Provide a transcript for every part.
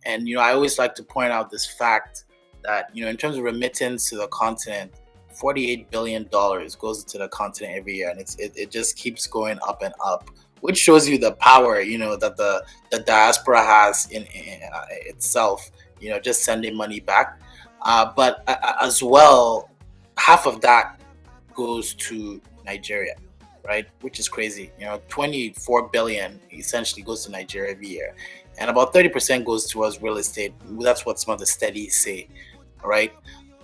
And I always like to point out this fact that in terms of remittance to the continent, $48 billion goes to the continent every year, and it just keeps going up and up, which shows you the power that the diaspora has in itself. Just sending money back, but as well, half of that goes to Nigeria, right? Which is crazy. 24 billion essentially goes to Nigeria every year, and about 30% goes towards real estate. That's what some of the studies say, right?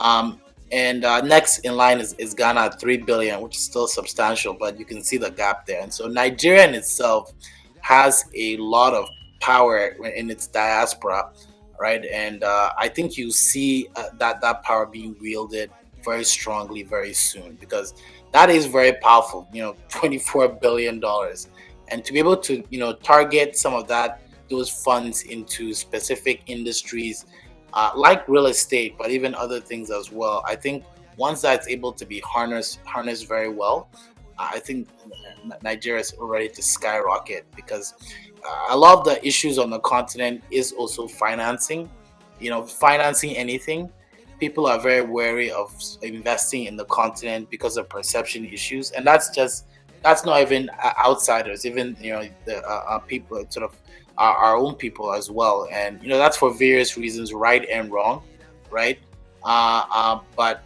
Um, and next in line is Ghana at 3 billion, which is still substantial, but you can see the gap there. And so Nigeria in itself has a lot of power in its diaspora, right? And I think you see that power being wielded very strongly very soon, because that is very powerful. $24 billion, and to be able to target some of those funds into specific industries, like real estate, but even other things as well. I think once that's able to be harnessed very well, I think Nigeria is ready to skyrocket, because a lot of the issues on the continent is also financing. Financing anything, people are very wary of investing in the continent because of perception issues, and that's not even outsiders, even the people, sort of our own people as well. And that's for various reasons, right and wrong, right? But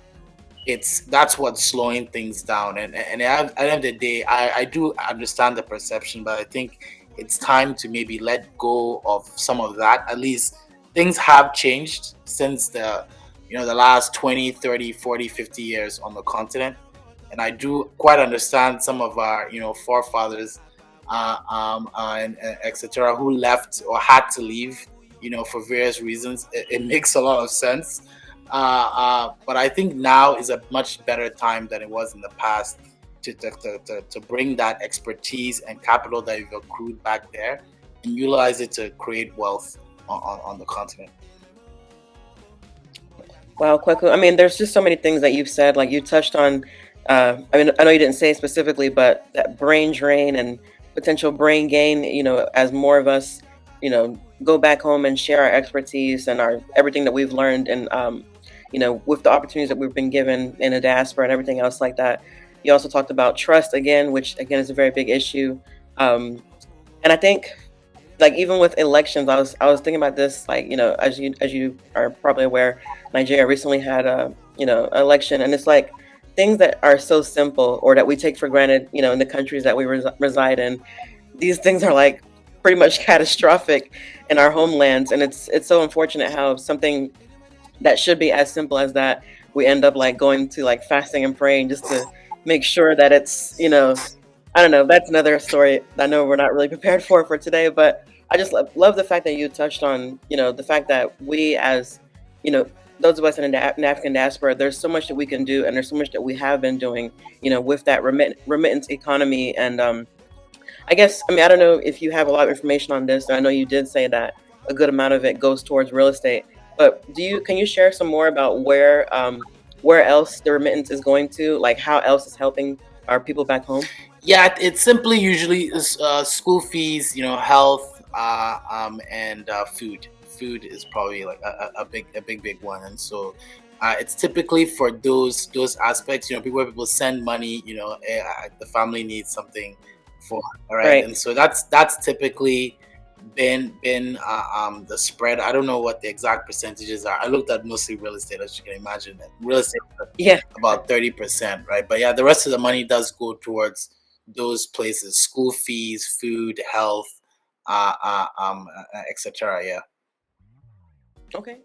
that's what's slowing things down. And at the end of the day, I do understand the perception, but I think it's time to maybe let go of some of that. At least things have changed since the last 20, 30, 40, 50 years on the continent. And I do quite understand some of our forefathers, and etc., who left or had to leave for various reasons. It makes a lot of sense. But I think now is a much better time than it was in the past to bring that expertise and capital that you've accrued back there and utilize it to create wealth on the continent. Wow, Kweku. I mean, there's just so many things that you've said. Like you touched on, I mean, I know you didn't say it specifically, but that brain drain and potential brain gain, as more of us, go back home and share our expertise and our everything that we've learned, and with the opportunities that we've been given in a diaspora and everything else like that. You also talked about trust again, which again is a very big issue. And I think, like, even with elections, I was thinking about this, like, as you are probably aware, Nigeria recently had a election, and it's like things that are so simple or that we take for granted, in the countries that we reside in. These things are like pretty much catastrophic in our homelands, and it's so unfortunate how something that should be as simple as that, we end up like going to like fasting and praying just to make sure that it's, I don't know. That's another story I know we're not really prepared for today, but I just love the fact that you touched on, the fact that we, as, those of us in the African diaspora, there's so much that we can do, and there's so much that we have been doing, with that remittance economy. And I guess, I mean, I don't know if you have a lot of information on this. I know you did say that a good amount of it goes towards real estate, but can you share some more about where else the remittance is going to, like how else is helping our people back home? Yeah, it's simply usually school fees, health, and food. Food is probably like a big one, and so it's typically for those aspects. People send money. The family needs something for, all right, Right. and so that's typically been the spread. I don't know what the exact percentages are. I looked at mostly real estate, as you can imagine. Real estate Yeah. about 30%, right? But yeah, the rest of the money does go towards those places: school fees, food, health, etc. Yeah. Okay.